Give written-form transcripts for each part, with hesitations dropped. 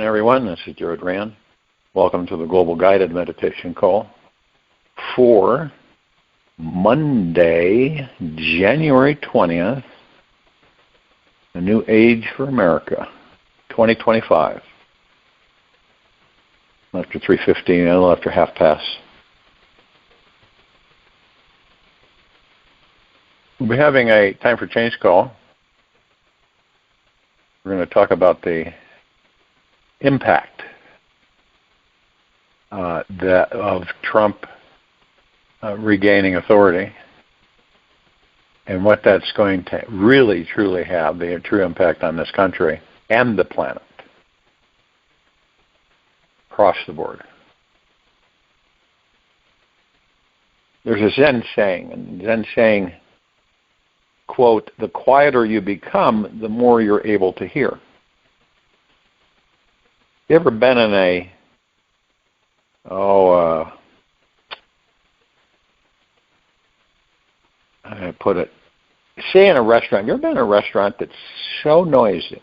everyone. This is Jared Rand. Welcome to the Global Guided Meditation Call for Monday, January 20th, a new age for America, 2025. After 3:15, a little after half past. We'll be having a Time for Change call. We're going to talk about the impact of Trump regaining authority and what that's going to really, truly have, the true impact on this country and the planet across the board. There's a Zen saying, and Zen saying, quote, "The quieter you become, the more you're able to hear." You ever been in a, I put it, say in a restaurant, you ever been in a restaurant that's so noisy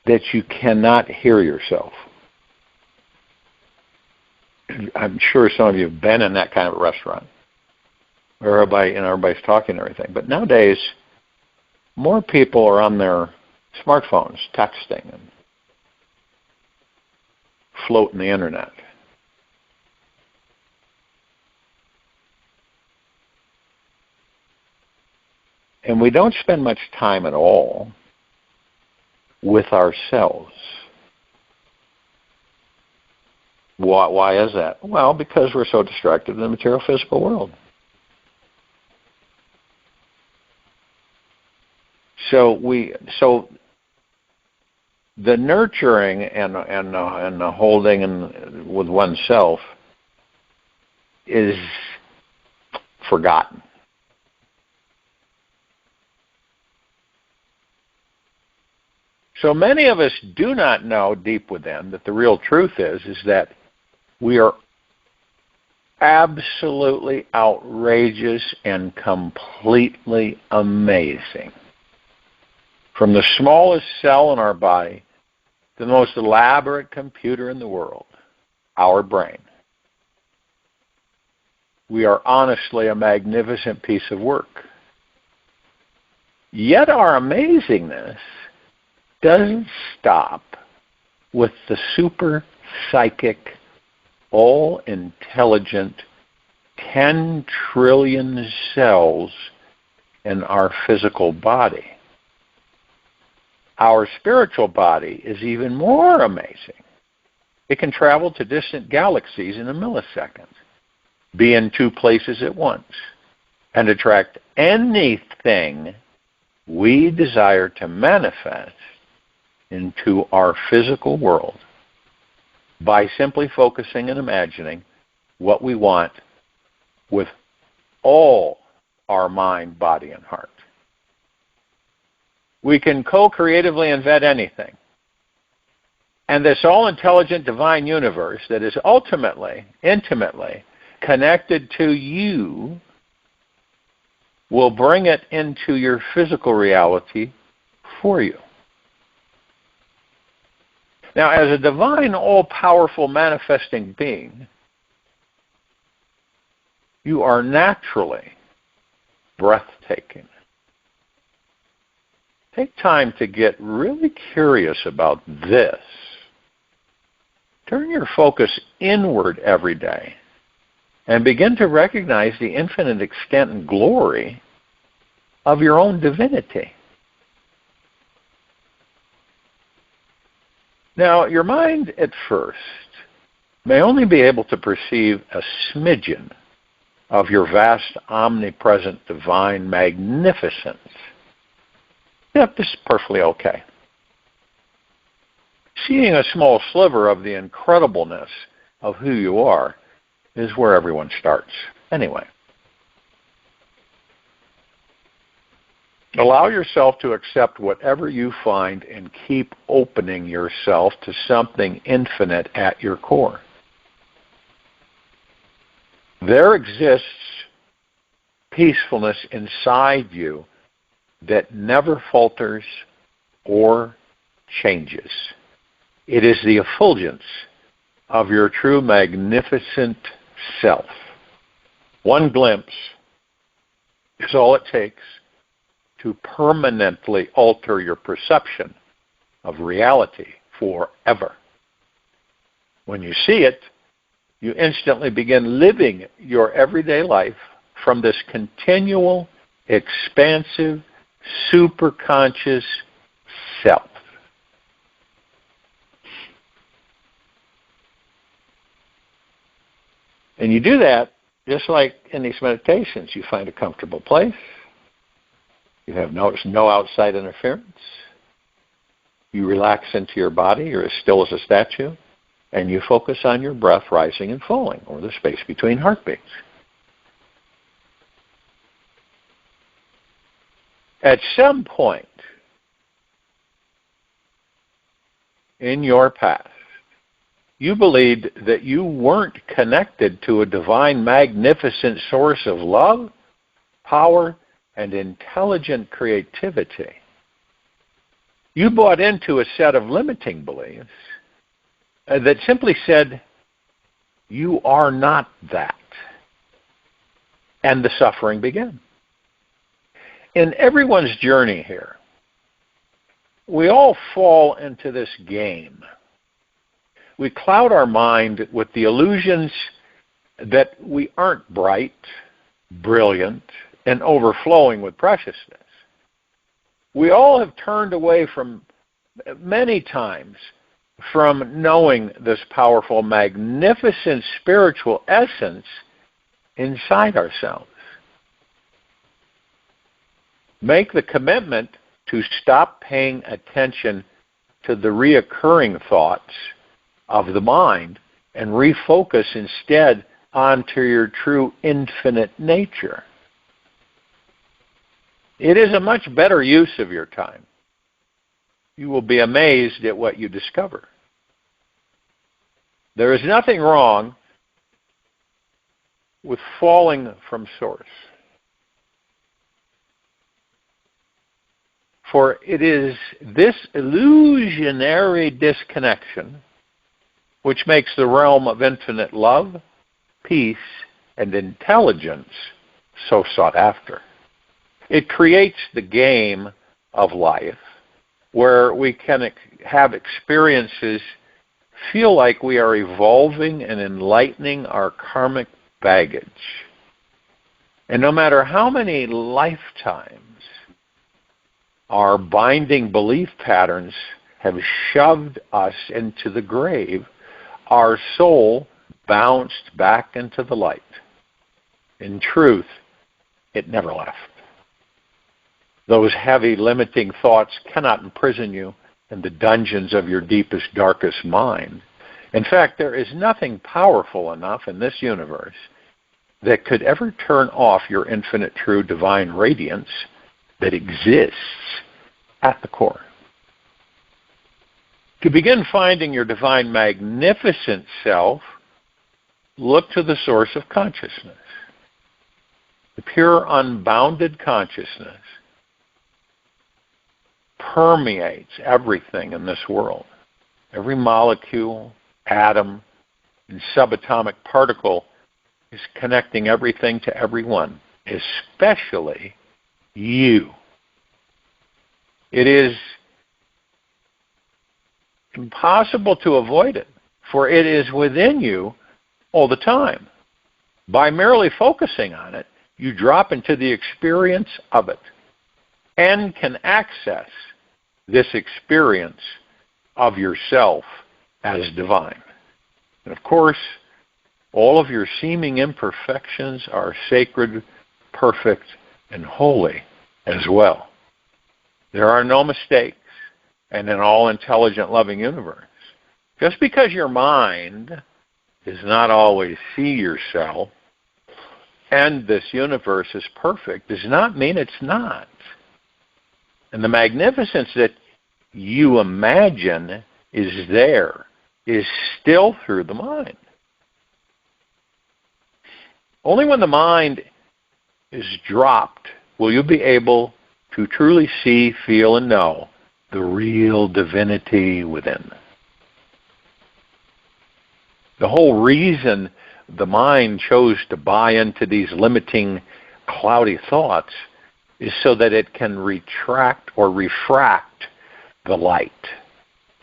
that you cannot hear yourself? I'm sure some of you have been in that kind of a restaurant where everybody's talking and everything. But nowadays, more people are on their smartphones texting and floating the internet. And we don't spend much time at all with ourselves. Why is that? Well, because we're so distracted in the material physical world. So the nurturing and the holding with oneself is forgotten. So many of us do not know deep within that the real truth is that we are absolutely outrageous and completely amazing. From the smallest cell in our body to the most elaborate computer in the world, our brain. We are honestly a magnificent piece of work. Yet our amazingness doesn't stop with the super psychic, all-intelligent 10 trillion cells in our physical body. Our spiritual body is even more amazing. It can travel to distant galaxies in a millisecond, be in two places at once, and attract anything we desire to manifest into our physical world by simply focusing and imagining what we want with all our mind, body, and heart. We can co-creatively invent anything. And this all-intelligent divine universe that is ultimately, intimately connected to you will bring it into your physical reality for you. Now, as a divine, all-powerful manifesting being, you are naturally breathtaking. Take time to get really curious about this. Turn your focus inward every day and begin to recognize the infinite extent and glory of your own divinity. Now, your mind at first may only be able to perceive a smidgen of your vast, omnipresent, divine magnificence. Yep, this is perfectly okay. Seeing a small sliver of the incredibleness of who you are is where everyone starts. Anyway, allow yourself to accept whatever you find and keep opening yourself to something infinite at your core. There exists peacefulness inside you that never falters or changes. It is the effulgence of your true magnificent self. One glimpse is all it takes to permanently alter your perception of reality forever. When you see it, you instantly begin living your everyday life from this continual, expansive, superconscious self. And you do that just like in these meditations. You find a comfortable place. You have no outside interference. You relax into your body. You're as still as a statue. And you focus on your breath rising and falling, or the space between heartbeats. At some point in your past, you believed that you weren't connected to a divine, magnificent source of love, power, and intelligent creativity. You bought into a set of limiting beliefs that simply said, you are not that. And the suffering began. In everyone's journey here, we all fall into this game. We cloud our mind with the illusions that we aren't bright, brilliant, and overflowing with preciousness. We all have turned away from many times from knowing this powerful, magnificent spiritual essence inside ourselves. Make the commitment to stop paying attention to the reoccurring thoughts of the mind and refocus instead onto your true infinite nature. It is a much better use of your time. You will be amazed at what you discover. There is nothing wrong with falling from source. For it is this illusionary disconnection which makes the realm of infinite love, peace, and intelligence so sought after. It creates the game of life where we can have experiences feel like we are evolving and enlightening our karmic baggage. And no matter how many lifetimes our binding belief patterns have shoved us into the grave, our soul bounced back into the light. In truth, it never left. Those heavy, limiting thoughts cannot imprison you in the dungeons of your deepest, darkest mind. In fact, there is nothing powerful enough in this universe that could ever turn off your infinite, true, divine radiance that exists at the core. To begin finding your divine, magnificent self, look to the source of consciousness. The pure, unbounded consciousness permeates everything in this world. Every molecule, atom, and subatomic particle is connecting everything to everyone, especially you. It is impossible to avoid it, for it is within you all the time. By merely focusing on it, you drop into the experience of it and can access this experience of yourself as divine. And of course, all of your seeming imperfections are sacred, perfect, and holy as well. There are no mistakes in an all-intelligent, loving universe. Just because your mind does not always see yourself and this universe is perfect does not mean it's not. And the magnificence that you imagine is there is still through the mind. Only when the mind is dropped will you be able to truly see, feel, and know the real divinity within. The whole reason the mind chose to buy into these limiting, cloudy thoughts is so that it can retract or refract the light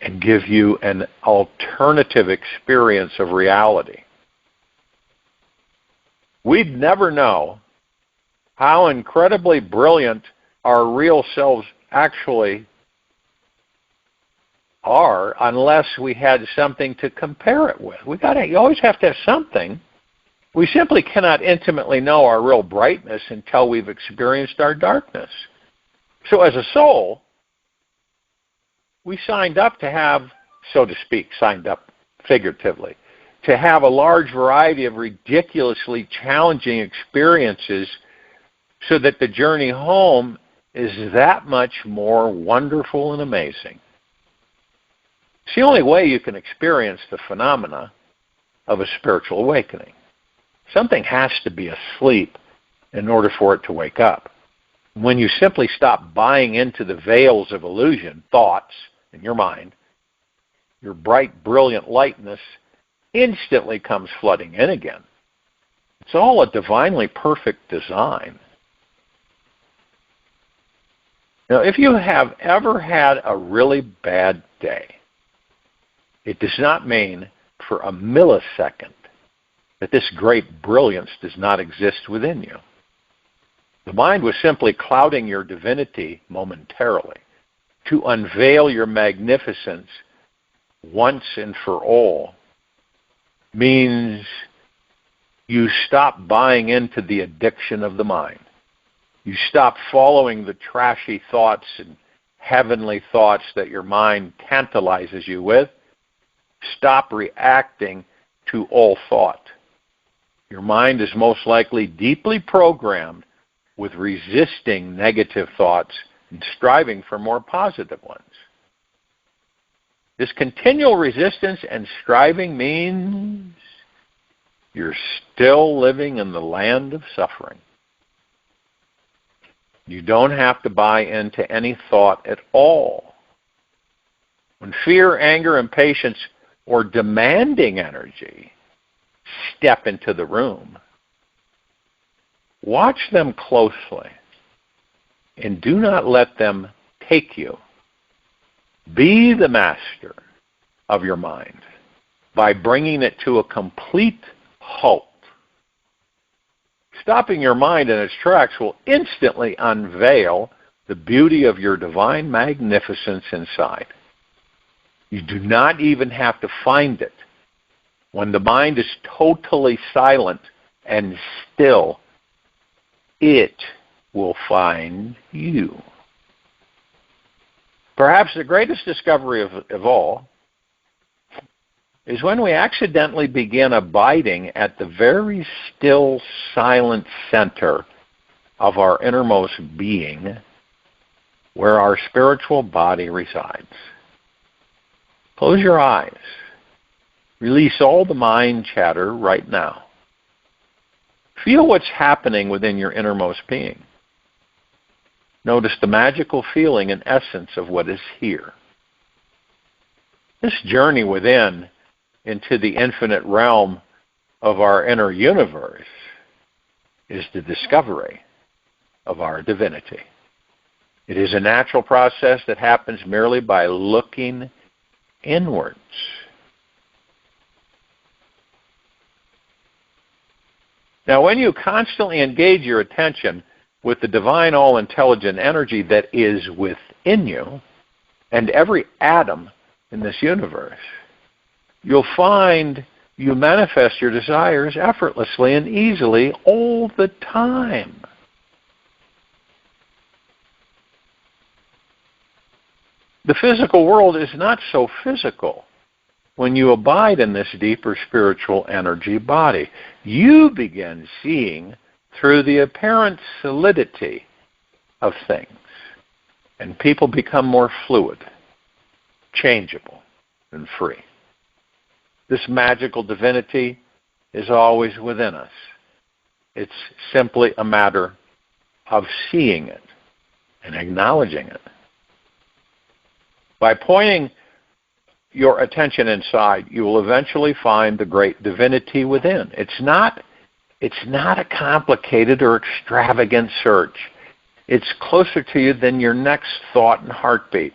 and give you an alternative experience of reality. We'd never know how incredibly brilliant our real selves actually are unless we had something to compare it with. You always have to have something. We simply cannot intimately know our real brightness until we've experienced our darkness. So as a soul, we signed up to have, so to speak, signed up figuratively, to have a large variety of ridiculously challenging experiences so that the journey home is that much more wonderful and amazing. It's the only way you can experience the phenomena of a spiritual awakening. Something has to be asleep in order for it to wake up. When you simply stop buying into the veils of illusion, thoughts in your mind, your bright, brilliant lightness instantly comes flooding in again. It's all a divinely perfect design. Now, if you have ever had a really bad day, it does not mean for a millisecond that this great brilliance does not exist within you. The mind was simply clouding your divinity momentarily to unveil your magnificence once and for all. Means you stop buying into the addiction of the mind. You stop following the trashy thoughts and heavenly thoughts that your mind tantalizes you with. Stop reacting to all thought. Your mind is most likely deeply programmed with resisting negative thoughts and striving for more positive ones. This continual resistance and striving means you're still living in the land of suffering. You don't have to buy into any thought at all. When fear, anger, impatience, or demanding energy step into the room, watch them closely and do not let them take you. Be the master of your mind by bringing it to a complete halt. Stopping your mind in its tracks will instantly unveil the beauty of your divine magnificence inside. You do not even have to find it. When the mind is totally silent and still, it will find you. Perhaps the greatest discovery of all is when we accidentally begin abiding at the very still, silent center of our innermost being, where our spiritual body resides. Close your eyes. Release all the mind chatter right now. Feel what's happening within your innermost being. Notice the magical feeling and essence of what is here. This journey within into the infinite realm of our inner universe is the discovery of our divinity. It is a natural process that happens merely by looking inwards. Now, when you constantly engage your attention with the divine all-intelligent energy that is within you and every atom in this universe, you'll find you manifest your desires effortlessly and easily all the time. The physical world is not so physical. When you abide in this deeper spiritual energy body, you begin seeing through the apparent solidity of things, and people become more fluid, changeable, and free. This magical divinity is always within us. It's simply a matter of seeing it and acknowledging it. By pointing your attention inside, you will eventually find the great divinity within. It's not a complicated or extravagant search. It's closer to you than your next thought and heartbeat.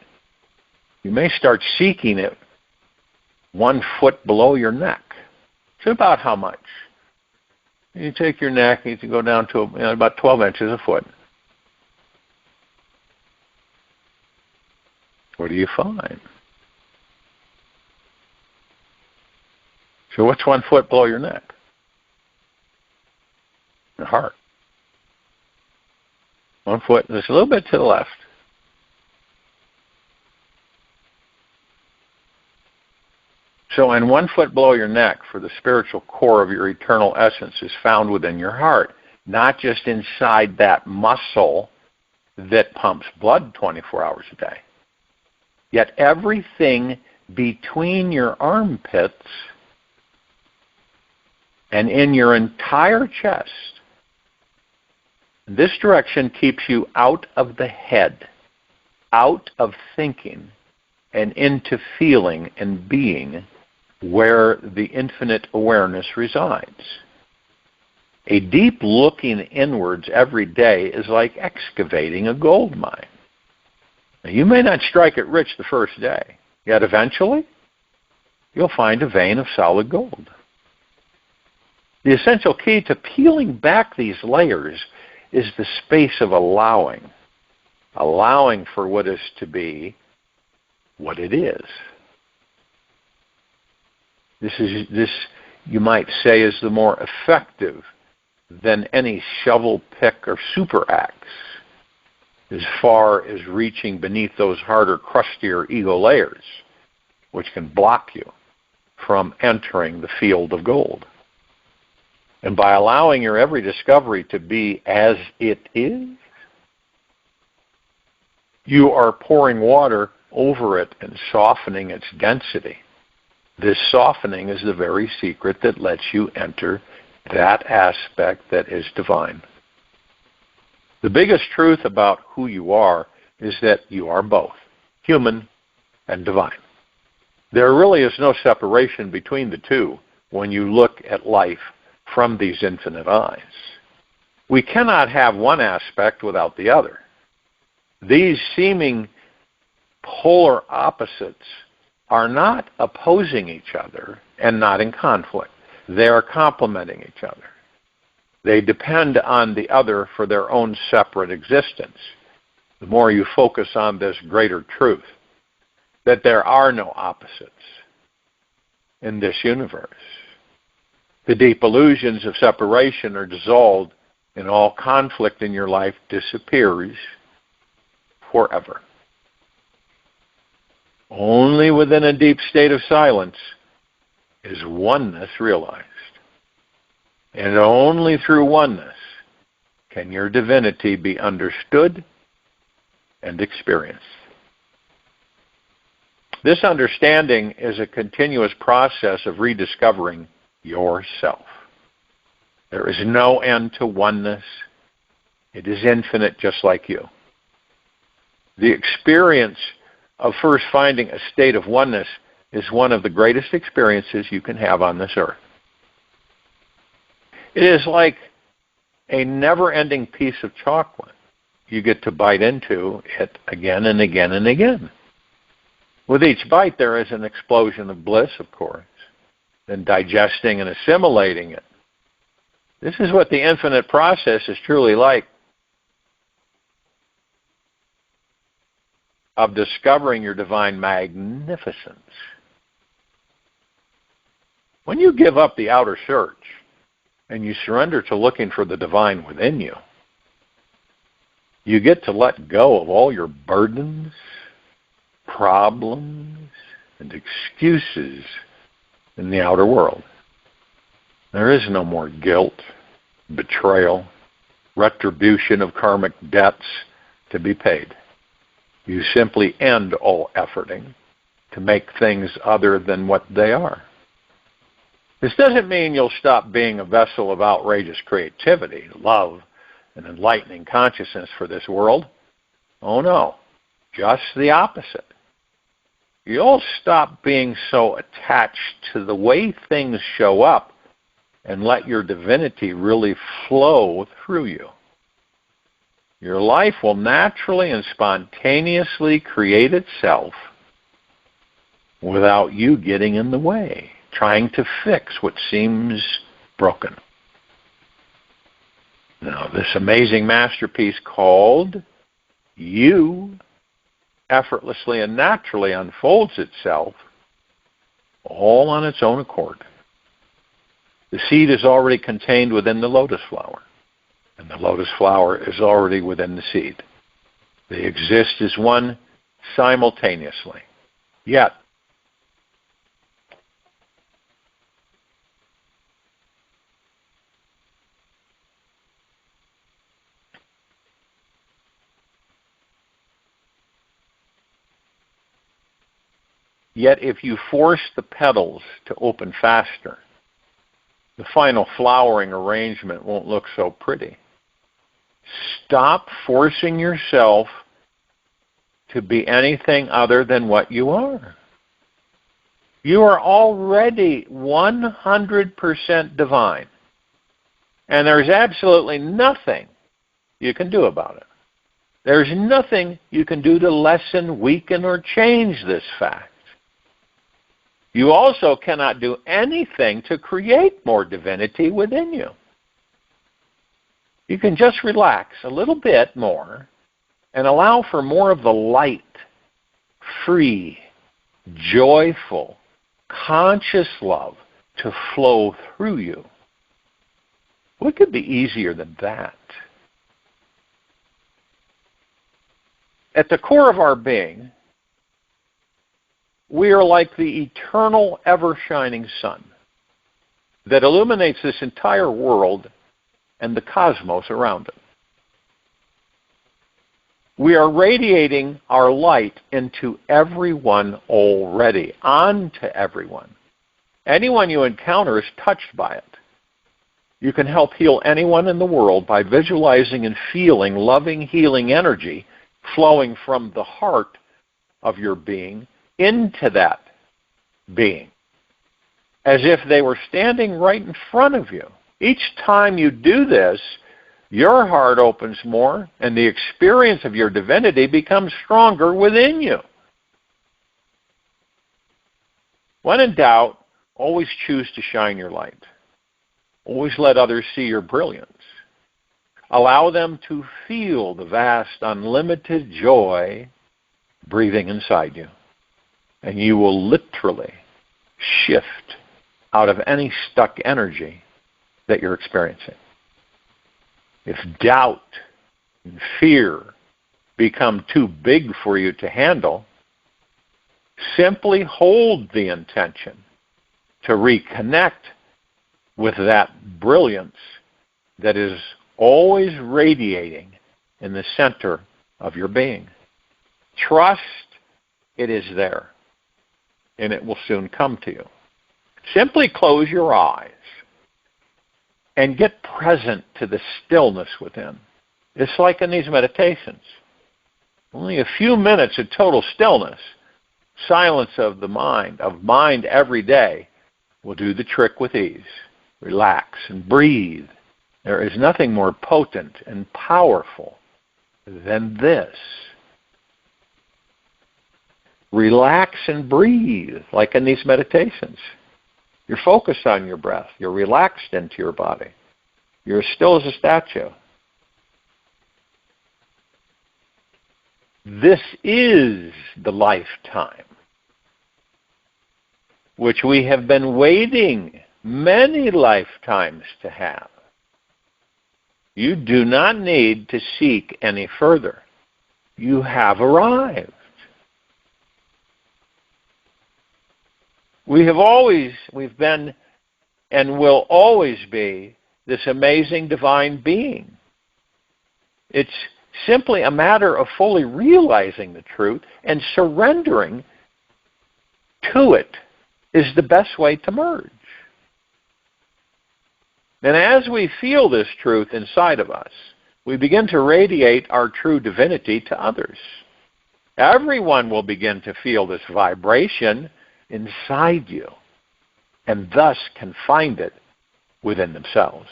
You may start seeking it 1 foot below your neck. It's about how much? You take your neck and you can go down to about 12 inches a foot. What do you find? So what's 1 foot below your neck? Your heart. 1 foot, just a little bit to the left. So, and 1 foot below your neck, for the spiritual core of your eternal essence is found within your heart, not just inside that muscle that pumps blood 24 hours a day. Yet everything between your armpits and in your entire chest, this direction keeps you out of the head, out of thinking, and into feeling and being, where the infinite awareness resides. A deep looking inwards every day is like excavating a gold mine. Now, you may not strike it rich the first day, yet eventually you'll find a vein of solid gold. The essential key to peeling back these layers is the space of allowing for what is to be what it is. This, you might say, is the more effective than any shovel pick or super axe as far as reaching beneath those harder, crustier ego layers, which can block you from entering the field of gold. And by allowing your every discovery to be as it is, you are pouring water over it and softening its density. This softening is the very secret that lets you enter that aspect that is divine. The biggest truth about who you are is that you are both, human and divine. There really is no separation between the two when you look at life from these infinite eyes. We cannot have one aspect without the other. These seeming polar opposites are not opposing each other and not in conflict. They are complementing each other. They depend on the other for their own separate existence. The more you focus on this greater truth, that there are no opposites in this universe, the deep illusions of separation are dissolved and all conflict in your life disappears forever. Only within a deep state of silence is oneness realized. And only through oneness can your divinity be understood and experienced. This understanding is a continuous process of rediscovering yourself. There is no end to oneness. It is infinite, just like you. The experience of first finding a state of oneness is one of the greatest experiences you can have on this earth. It is like a never-ending piece of chocolate. You get to bite into it again and again and again. With each bite, there is an explosion of bliss, of course, then digesting and assimilating it. This is what the infinite process is truly like, of discovering your divine magnificence. When you give up the outer search and you surrender to looking for the divine within you, you get to let go of all your burdens, problems, and excuses in the outer world. There is no more guilt, betrayal, retribution of karmic debts to be paid. You simply end all efforting to make things other than what they are. This doesn't mean you'll stop being a vessel of outrageous creativity, love, and enlightening consciousness for this world. Oh no, just the opposite. you'll stop being so attached to the way things show up and let your divinity really flow through you. Your life will naturally and spontaneously create itself without you getting in the way, trying to fix what seems broken. Now, this amazing masterpiece called You effortlessly and naturally unfolds itself all on its own accord. The seed is already contained within the lotus flower, and the lotus flower is already within the seed. They exist as one simultaneously. Yet, if you force the petals to open faster, the final flowering arrangement won't look so pretty. Stop forcing yourself to be anything other than what you are. You are already 100% divine. And there's absolutely nothing you can do about it. There's nothing you can do to lessen, weaken, or change this fact. You also cannot do anything to create more divinity within you. You can just relax a little bit more and allow for more of the light, free, joyful, conscious love to flow through you. What could be easier than that? At the core of our being, we are like the eternal, ever-shining sun that illuminates this entire world and the cosmos around it. We are radiating our light into everyone already, onto everyone. Anyone you encounter is touched by it. You can help heal anyone in the world by visualizing and feeling loving, healing energy flowing from the heart of your being into that being, as if they were standing right in front of you. Each time you do this, your heart opens more, and the experience of your divinity becomes stronger within you. When in doubt, always choose to shine your light. Always let others see your brilliance. Allow them to feel the vast, unlimited joy breathing inside you. And you will literally shift out of any stuck energy that you're experiencing. If doubt and fear become too big for you to handle, simply hold the intention to reconnect with that brilliance that is always radiating in the center of your being. Trust it is there, and it will soon come to you. Simply close your eyes and get present to the stillness within. It's like in these meditations. Only a few minutes of total stillness, silence of the mind every day, will do the trick with ease. Relax and breathe. There is nothing more potent and powerful than this. Relax and breathe, like in these meditations. You're focused on your breath. You're relaxed into your body. You're as still as a statue. This is the lifetime which we have been waiting many lifetimes to have. You do not need to seek any further. You have arrived. We've been and will always be this amazing divine being. It's simply a matter of fully realizing the truth, and surrendering to it is the best way to merge. And as we feel this truth inside of us, we begin to radiate our true divinity to others. Everyone will begin to feel this vibration inside you, and thus can find it within themselves.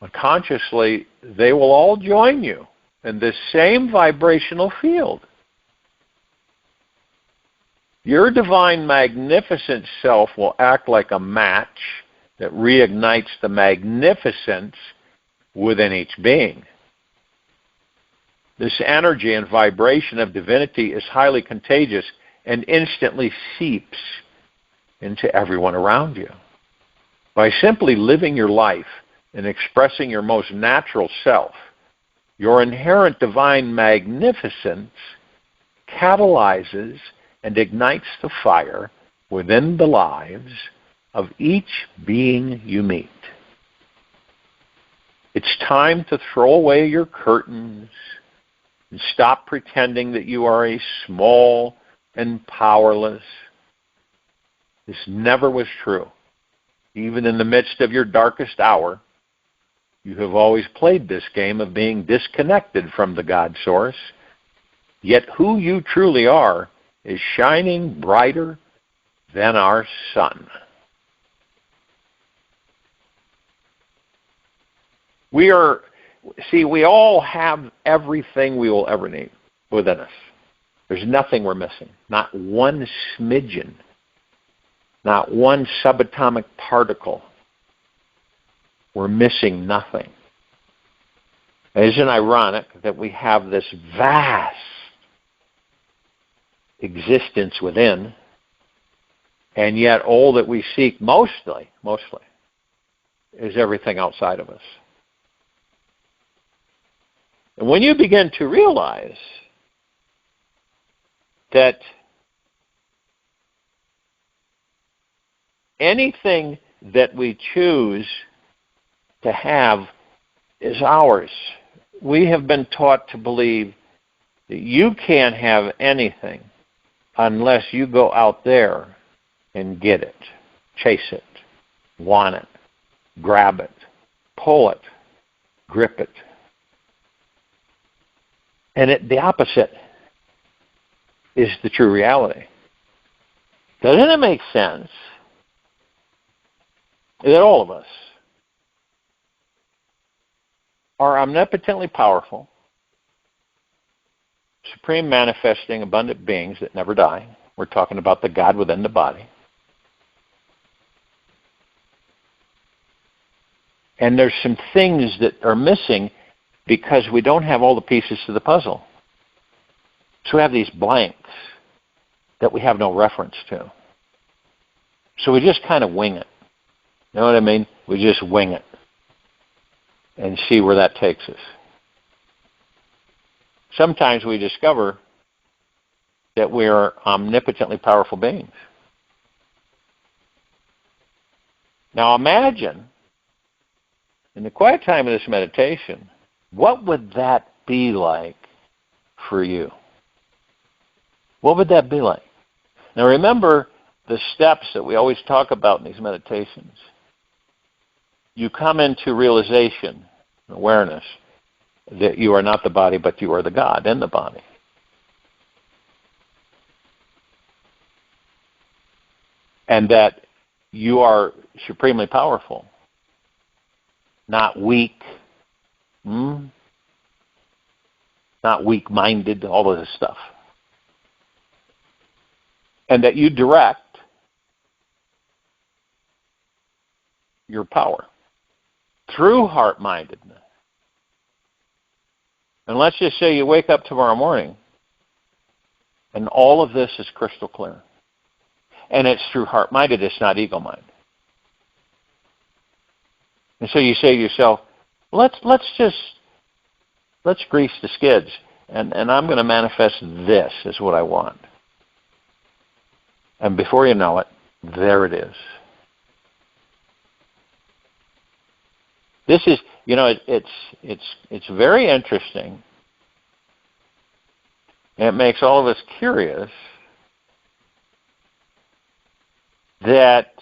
Unconsciously, they will all join you in this same vibrational field. Your divine magnificent self will act like a match that reignites the magnificence within each being. This energy and vibration of divinity is highly contagious and instantly seeps into everyone around you. By simply living your life and expressing your most natural self, your inherent divine magnificence catalyzes and ignites the fire within the lives of each being you meet. It's time to throw away your curtains and stop pretending that you are a small and powerless. This never was true. Even in the midst of your darkest hour, you have always played this game of being disconnected from the God Source, yet who you truly are is shining brighter than our sun. We all have everything we will ever need within us. There's nothing we're missing. Not one smidgen. Not one subatomic particle. We're missing nothing. Isn't it ironic that we have this vast existence within, and yet all that we seek mostly, is everything outside of us? And when you begin to realize that anything that we choose to have is ours, we have been taught to believe that you can't have anything unless you go out there and get it, chase it, want it, grab it, pull it, grip it. And the opposite is the true reality. Doesn't it make sense that all of us are omnipotently powerful, supreme manifesting, abundant beings that never die? We're talking about the God within the body. And there's some things that are missing because we don't have all the pieces to the puzzle. So we have these blanks that we have no reference to. So we just kind of wing it. You know what I mean? We just wing it and see where that takes us. Sometimes we discover that we are omnipotently powerful beings. Now imagine, in the quiet time of this meditation, what would that be like for you? What would that be like? Now remember the steps that we always talk about in these meditations. You come into realization, awareness, that you are not the body, but you are the God in the body. And that you are supremely powerful, not weak, not weak-minded, all of this stuff. And that you direct your power through heart-mindedness. And let's just say you wake up tomorrow morning and all of this is crystal clear. And it's through heart-minded, it's not ego-minded. And so you say to yourself, let's grease the skids, and I'm going to manifest this is what I want. And before you know it, there it is. This is, it's very interesting. And it makes all of us curious that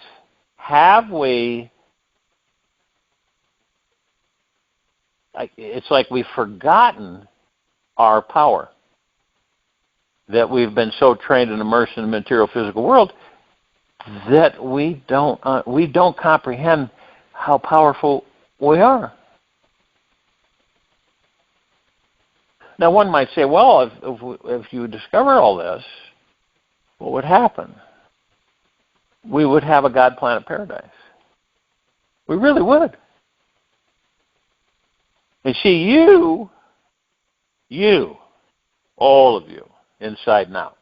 it's like we've forgotten our power. that we've been so trained and immersed in the material physical world that we don't comprehend how powerful we are. Now, one might say, well, if you discover all this, what would happen? We would have a God planet paradise. We really would. And see, you, all of you, inside and out,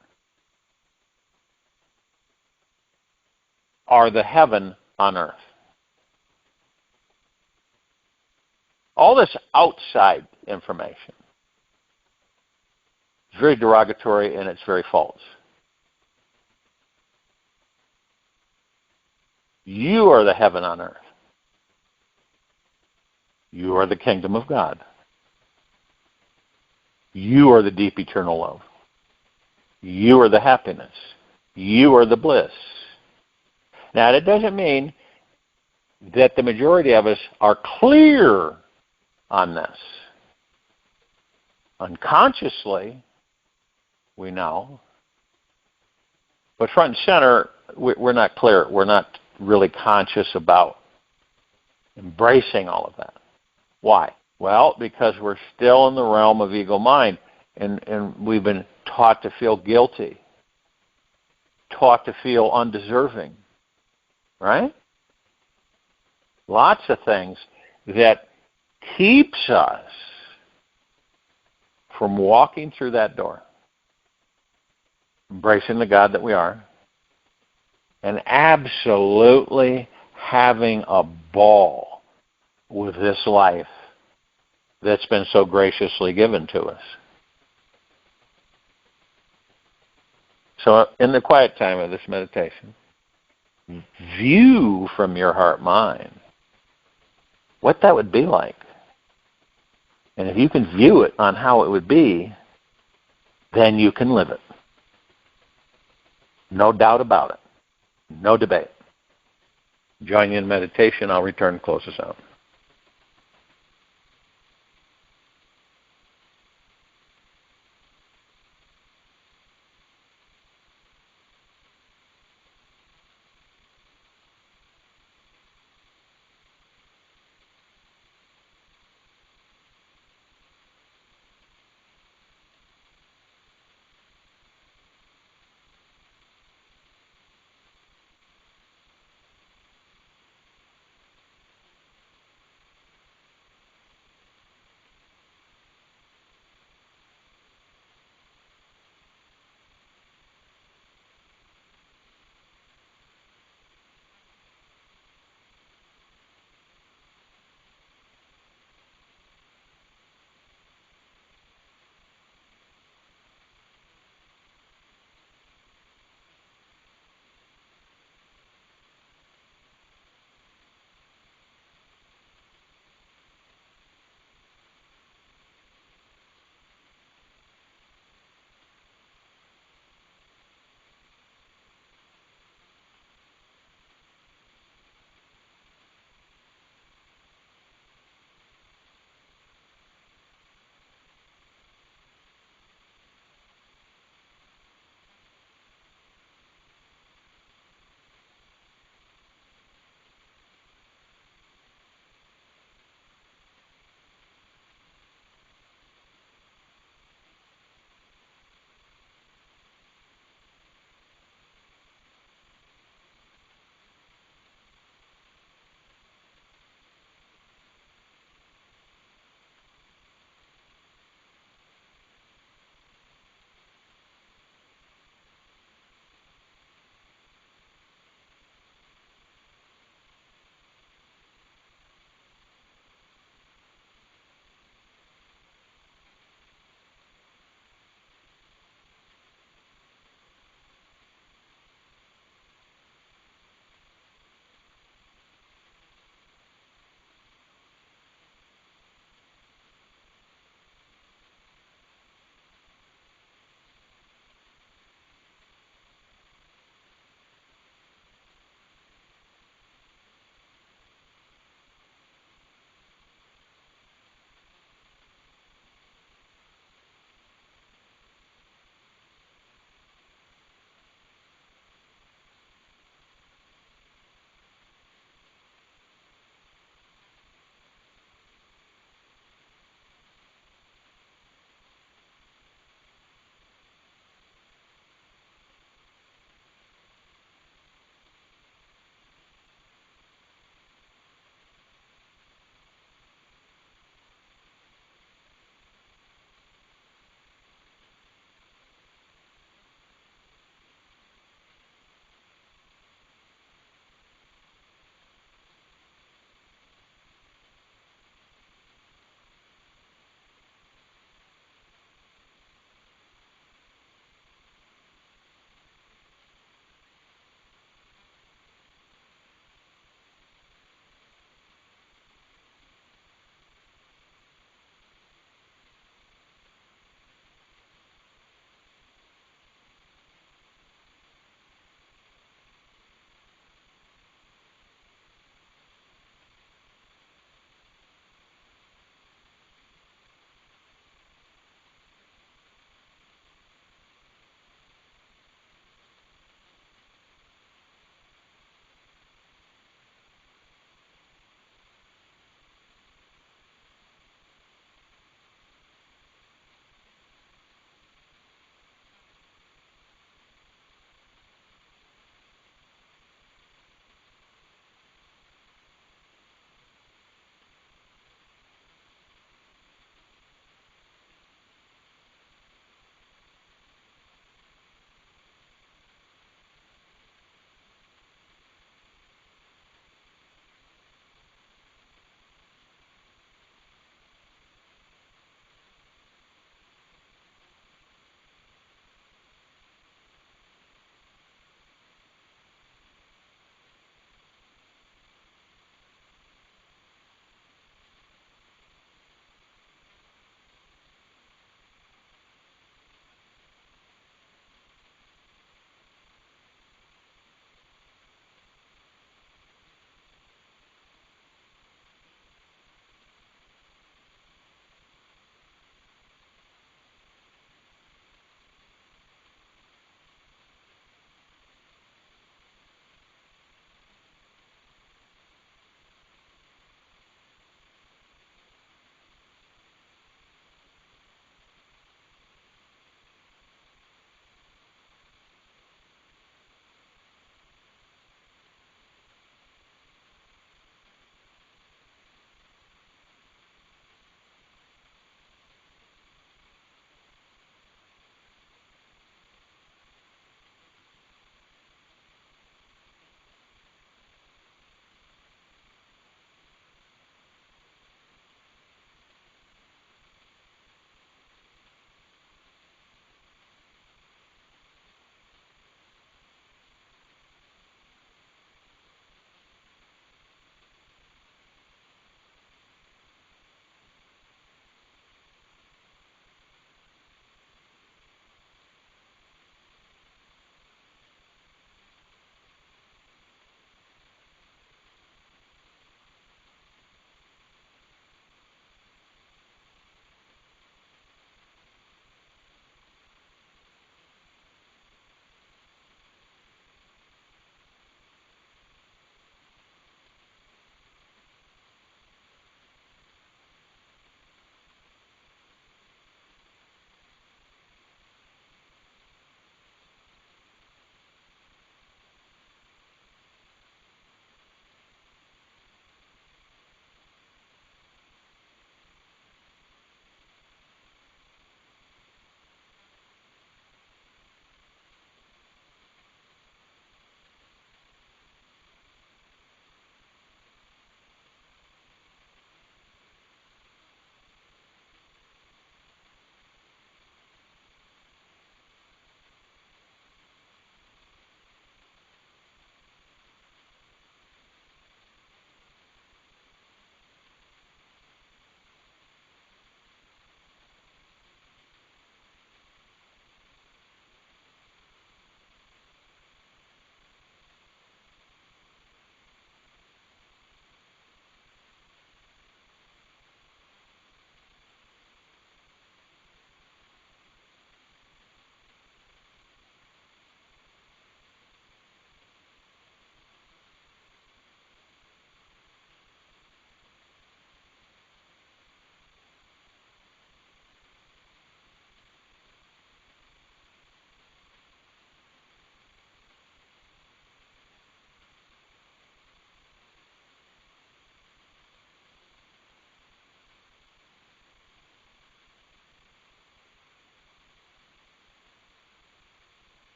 are the heaven on earth. All this outside information is very derogatory and it's very false. You are the heaven on earth. You are the kingdom of God. You are the deep eternal love. You are the happiness. You are the bliss. Now, that doesn't mean that the majority of us are clear on this. Unconsciously, we know. But front and center, we're not clear. We're not really conscious about embracing all of that. Why? Well, because we're still in the realm of ego mind, and we've been taught to feel guilty, taught to feel undeserving, right? Lots of things that keeps us from walking through that door, embracing the God that we are, and absolutely having a ball with this life that's been so graciously given to us. So in the quiet time of this meditation, view from your heart-mind what that would be like. And if you can view it on how it would be, then you can live it. No doubt about it. No debate. Join you in meditation. I'll return and close us out.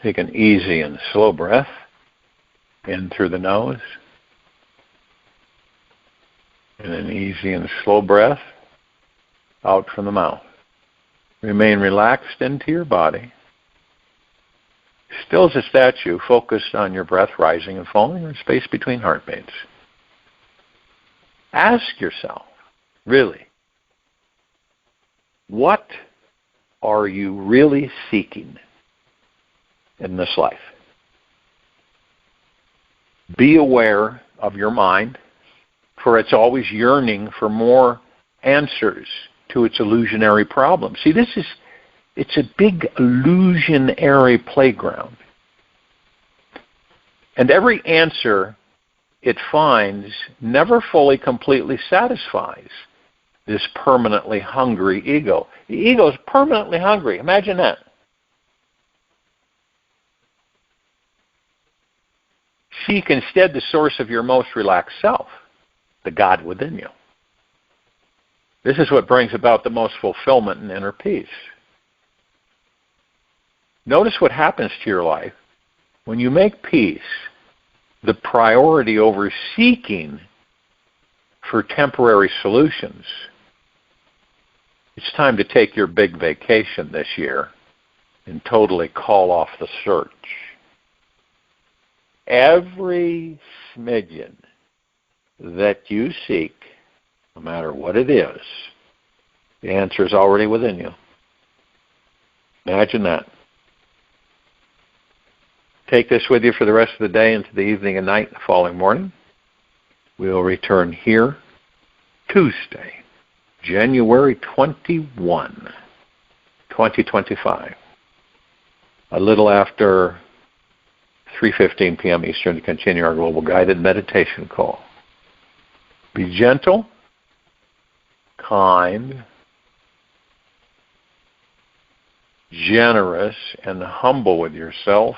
Take an easy and slow breath in through the nose, and an easy and slow breath out from the mouth. Remain relaxed into your body. Still as a statue, focused on your breath rising and falling or space between heartbeats. Ask yourself, really, what are you really seeking in this life? Be aware of your mind, for it's always yearning for more answers to its illusionary problem. See, it's a big illusionary playground. And every answer it finds never fully, completely satisfies this permanently hungry ego. The ego is permanently hungry. Imagine that. Seek instead the source of your most relaxed self, the God within you. This is what brings about the most fulfillment and inner peace. Notice what happens to your life when you make peace the priority over seeking for temporary solutions. It's time to take your big vacation this year and totally call off the search. Every smidgen that you seek, no matter what it is, the answer is already within you. Imagine that. Take this with you for the rest of the day into the evening and night. The following morning, we will return here Tuesday, January 21, 2025, a little after 3:15 p.m. Eastern, to continue our global guided meditation call. Be gentle, kind, generous, and humble with yourself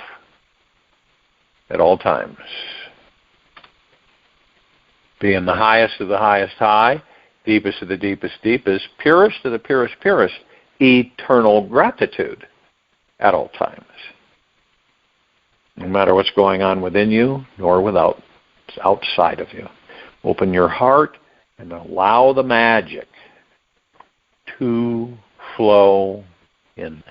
at all times. Be in the highest of the highest high, deepest of the deepest deepest, purest of the purest purest, eternal gratitude at all times. No matter what's going on within you, nor without, it's outside of you. Open your heart and allow the magic to flow in.